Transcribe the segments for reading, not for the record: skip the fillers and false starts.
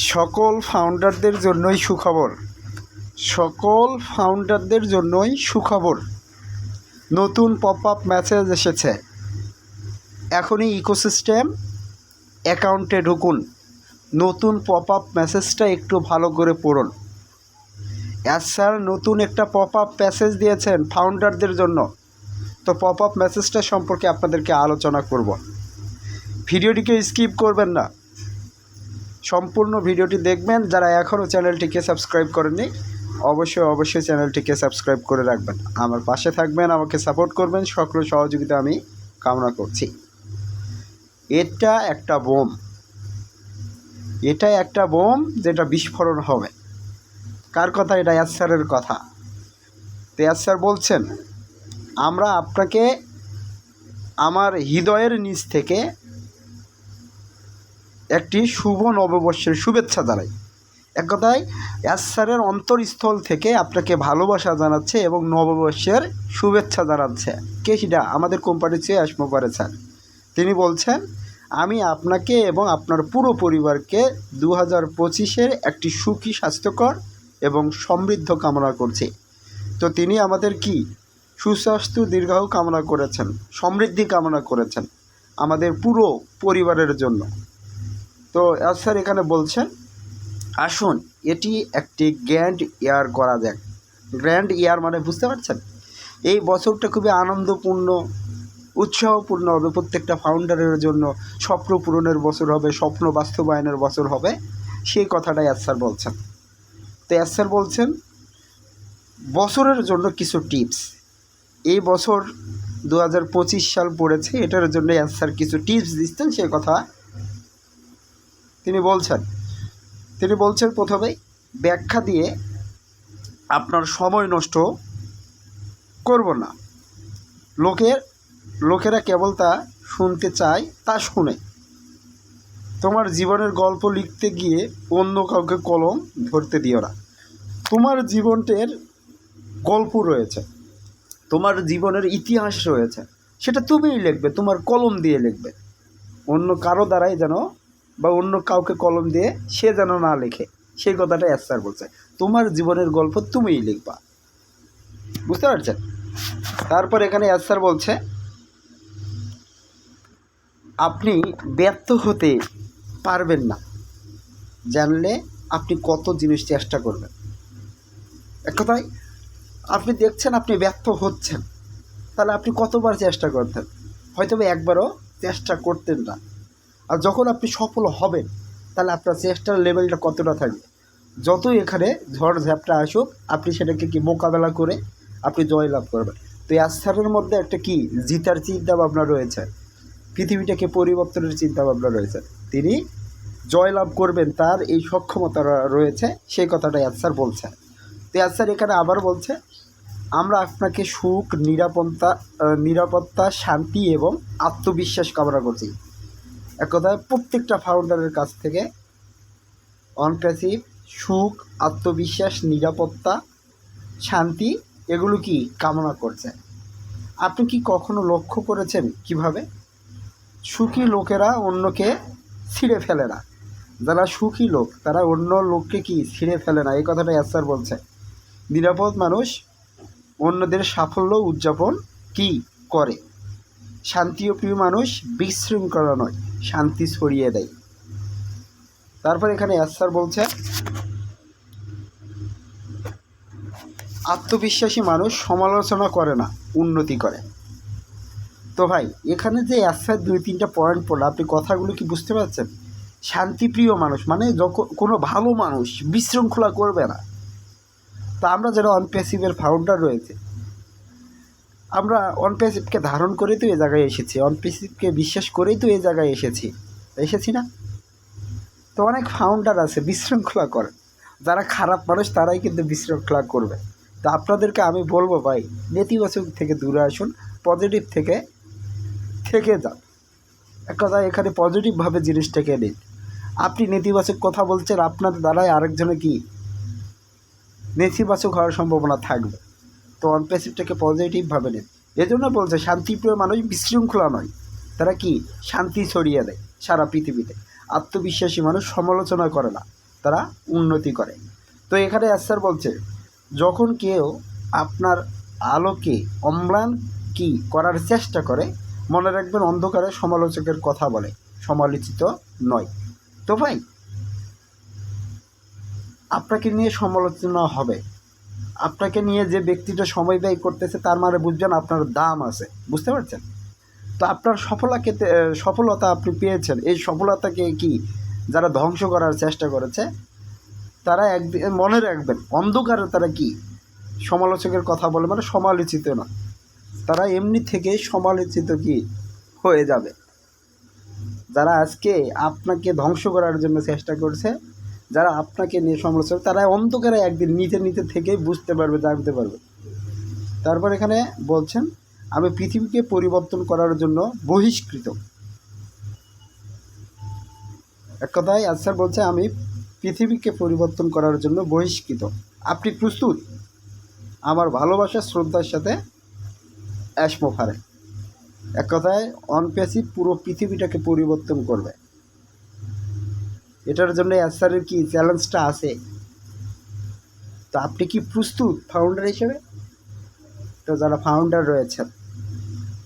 সকল ফাউন্ডারদের জন্যই সুখবর। সকল ফাউন্ডারদের জন্যই সুখবর। নতুন পপ আপ মেসেজ এসেছে। এখনই ইকোসিস্টেম অ্যাকাউন্টে ঢুকুন। নতুন পপ আপ মেসেজটা একটু ভালো করে পড়ুন। স্যার নতুন একটা পপ আপ মেসেজ দিয়েছেন ফাউন্ডারদের জন্য। তো পপ আপ মেসেজটা সম্পর্কে আপনাদেরকে আলোচনা করব। ভিডিওটিকে স্কিপ করবেন না, সম্পূর্ণ ভিডিওটি দেখবেন। যারা এখনও চ্যানেলটিকে সাবস্ক্রাইব করেননি অবশ্যই চ্যানেলটিকে সাবস্ক্রাইব করে রাখবেন। আমার পাশে থাকবেন, আমাকে সাপোর্ট করবেন, সকল সহযোগিতা আমি কামনা করছি। এটা একটা বোম যেটা বিস্ফোরণ হবে। কার কথা? এটা স্যারের কথা। তো স্যার বলছেন, আমরা আপনাকে আমার হৃদয়ের নিচ থেকে একটি শুভ নববর্ষের শুভেচ্ছা জানাই। এক কথায় স্যারের অন্তরস্থল থেকে আপনাকে ভালোবাসা জানাচ্ছে এবং নববর্ষের শুভেচ্ছা জানাচ্ছে। কে সেটা? আমাদের কোম্পানির চেয়ে আসমোপারে স্যার। তিনি বলছেন, আমি আপনাকে এবং আপনার পুরো পরিবারকে 2025-এর একটি সুখী, স্বাস্থ্যকর এবং সমৃদ্ধ কামনা করছি। তো তিনি আমাদের কি সুস্বাস্থ্য, দীর্ঘায়ু কামনা করেছেন, সমৃদ্ধি কামনা করেছেন আমাদের পুরো পরিবারের জন্য। তো স্যার এখানে বলছেন, আসুন এটি একটি গ্র্যান্ড ইয়ার করা যাক। গ্র্যান্ড ইয়ার মানে বুঝতে পারছেন? এই বছরটা খুবই আনন্দপূর্ণ, উৎসাহপূর্ণ হবে প্রত্যেকটা ফাউন্ডারের জন্য। স্বপ্ন পূরণের বছর হবে, স্বপ্ন বাস্তবায়নের বছর হবে, সেই কথাটাই স্যার বলছেন। তো স্যার বলছেন বছরের জন্য কিছু টিপস। এই বছর 2025 সাল পড়েছে, এটার জন্য স্যার কিছু টিপস দিচ্ছেন, সে কথা তিনি বলছেন। প্রথমেই ব্যাখ্যা দিয়ে আপনার সময় নষ্ট করব না। লোকেরা কেবল তা শুনতে চায়, তা শুনে। তোমার জীবনের গল্প লিখতে গিয়ে অন্য কাউকে কলম ধরতে দিও না। তোমার জীবনের গল্প রয়েছে, তোমার জীবনের ইতিহাস রয়েছে, সেটা তুমিই লিখবে, তোমার কলম দিয়ে লিখবে। অন্য কারো দ্বারাই যেন বা অন্য কাউকে কলম দিয়ে সে যেন না লেখে, সেই কথাটা স্যার বলছে। তোমার জীবনের গল্প তুমিই লিখবা। বুঝতে পারছেন? তারপর এখানে স্যার বলছে, আপনি ব্যর্থ হতে পারবেন না জানলে আপনি কত জিনিস চেষ্টা করবেন। এক কথায় আপনি দেখছেন আপনি ব্যর্থ হচ্ছেন, তাহলে আপনি কতবার চেষ্টা করতেন? হয়তো একবারও চেষ্টা করতেন না। আর যখন আপনি সফল হবেন, তাহলে আপনার চেষ্টার লেভেলটা কতটা থাকবে? যতই এখানে ঝড় ঝাপটা আসুক, আপনি সেটাকে কি মোকাবেলা করে আপনি জয়লাভ করবেন। তো স্যারের মধ্যে একটা কি জিতার চিন্তা ভাবনা রয়েছে, পৃথিবীটাকে পরিবর্তনের চিন্তা ভাবনা রয়েছে। তিনি জয়লাভ করবেন, তার এই সক্ষমতা রয়েছে, সেই কথাটাই স্যার বলছে। তো স্যার এখানে আবার বলছে, আমরা আপনাকে সুখ, নিরাপত্তা, শান্তি এবং আত্মবিশ্বাস কামনা করছি। এক কথায় প্রত্যেকটা ফাউন্ডারের কাছ থেকে অনপ্যাসিভ সুখ, আত্মবিশ্বাস, নিরাপত্তা, শান্তি এগুলো কি কামনা করছে। আপনি কি কখনো লক্ষ্য করেছেন কিভাবে সুখী লোকেরা অন্যকে ছিঁড়ে ফেলে না? যারা সুখী লোক তারা অন্য লোককে কি ছিঁড়ে ফেলে না, এই কথাটা স্যার বলছে। নিরাপদ মানুষ অন্যদের সাফল্য উদযাপন কি করে। শান্তিপ্রিয় মানুষ বিশৃঙ্খলা নয়, শান্তি ছড়িয়ে দেয়। তারপর এখানে স্যার বলছে, আত্মবিশ্বাসী মানুষ সমালোচনা করে না, উন্নতি করে। তো ভাই এখানে যে স্যার 2-3টা পয়েন্ট পড়লো, আপনি কথাগুলো কি বুঝতে পারছেন? শান্তিপ্রিয় মানুষ মানে যখন কোনো ভালো মানুষ বিশৃঙ্খলা করবে না। তা আমরা যারা অনপ্যাসিভের ফাউন্ডার রয়েছে, আমরা অনপ্যাসিভকে ধারণ করেই তো এই জায়গায় এসেছি, অনপ্যাসিভকে বিশ্বাস করেই তো এই জায়গায় এসেছি না? তো অনেক ফাউন্ডার আছে বিশৃঙ্খলা করে, যারা খারাপ মানুষ তারাই কিন্তু বিশৃঙ্খলা করবে। তো আপনাদেরকে আমি বলবো ভাই, নেতিবাচক থেকে দূরে আসুন, পজিটিভ থেকে যান। এক কথায় এখানে পজিটিভভাবে জিনিসটাকে নিন। আপনি নেতিবাচক কথা বলছেন, আপনার দ্বারাই আরেকজনে কি নেতিবাচক হওয়ার সম্ভাবনা থাকবে। তো অনপ্যাসিভটাকে পজিটিভভাবে নিন। এজন্য বলছে শান্তিপ্রিয় মানুষ বিশৃঙ্খলা নয়, তারা কি শান্তি ছড়িয়ে দেয় সারা পৃথিবীতে। আত্মবিশ্বাসী মানুষ সমালোচনা করে না, তারা উন্নতি করে। তো এখানে স্যার বলছে, যখন কেউ আপনার আলোকে অম্লান কি করার চেষ্টা করে, মনে রাখবেন অন্ধকারে সমালোচকের কথা বলে, সমালোচিত নয়। তো ভাই, আপনাকে নিয়ে সমালোচনা হবে, আপনাকে নিয়ে যে ব্যক্তিটা সময় ব্যয় করতেছে তার মানে বুঝবেন আপনার দাম আছে, বুঝতে পারছেন? তো আপনার সফলতা আপনি পেয়েছেন, এই সফলতাকে কি যারা ধ্বংস করার চেষ্টা করেছে তারা একদিন মনে রাখবেন অন্ধকারে তারা কি সমালোচকের কথা বলে, মানে সমালোচিত না, তারা এমনি থেকেই সমালোচিত কি হয়ে যাবে। যারা আজকে আপনাকে ধ্বংস করার জন্য চেষ্টা করছে, যারা আপনাকে নিয়ে সমালোচক, তারা অন্ধকারে একদিন নিতে থেকেই বুঝতে পারবে, জানতে পারবে। তারপর এখানে বলছেন, আমি পৃথিবীকে পরিবর্তন করার জন্য বহিষ্কৃত। এক কথায় আনসার বলছে, আমি পৃথিবীকে পরিবর্তন করার জন্য বহিষ্কৃত। আপনি প্রস্তুত? আমার ভালোবাসা শ্রদ্ধার সাথে অ্যাশমো ফারে। এক কথায় অনপ্যাসিভ পুরো পৃথিবীটাকে পরিবর্তন করবে। এটার জন্য অ্যান্সারের কি চ্যালেঞ্জটা আছে। তো আপনি কি প্রস্তুত ফাউন্ডার হিসেবে? তো যারা ফাউন্ডার রয়েছেন,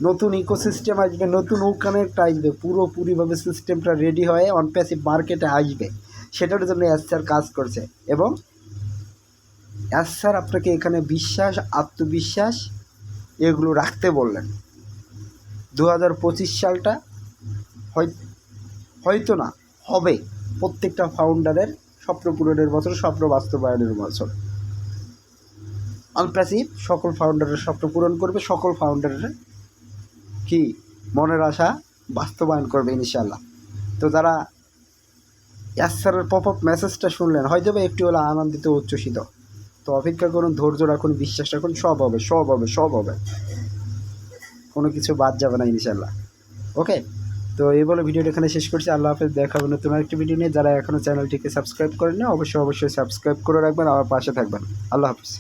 নতুন ইকোসিস্টেম আসবে, নতুন কানেক্ট আসবে, পুরোপুরিভাবে সিস্টেমটা রেডি হয়ে অনপ্যাসিভ মার্কেটে আসবে, সেটার জন্য অ্যাসার কাজ করছে। এবং অ্যাসার আপনাকে এখানে বিশ্বাস, আত্মবিশ্বাস এগুলো রাখতে বললেন। 2025 সালটা হয়তো না, হবে প্রত্যেকটা ফাউন্ডারের স্বপ্ন পূরণের বছর, স্বপ্ন বাস্তবায়নের বছর। অনপ্যাসিভ সকল ফাউন্ডারের স্বপ্ন পূরণ করবে, সকল ফাউন্ডারের কি মনের আশা বাস্তবায়ন করবে ইনশাল্লাহ। তো যারা অ্যাসারের পপ আপ মেসেজটা শুনলেন, হয়তো বা একটু হলো আনন্দিত, উচ্ছ্বসিত। তো অপেক্ষা করুন, ধৈর্য রাখুন, বিশ্বাস রাখুন, সব হবে, সব হবে, সব হবে, কোনো কিছু বাদ যাবে না ইনশাল্লাহ। ওকে, তো এই বলে ভিডিওটা এখানে শেষ করছি। আল্লাহ হাফেজ, দেখা হবে নতুন আরেকটি ভিডিও নিয়ে। যারা এখনও চ্যানেলটিকে সাবস্ক্রাইব করেন না, অবশ্যই সাবস্ক্রাইব করে রাখবেন, আমার পাশে থাকবেন। আল্লাহ হাফেজ।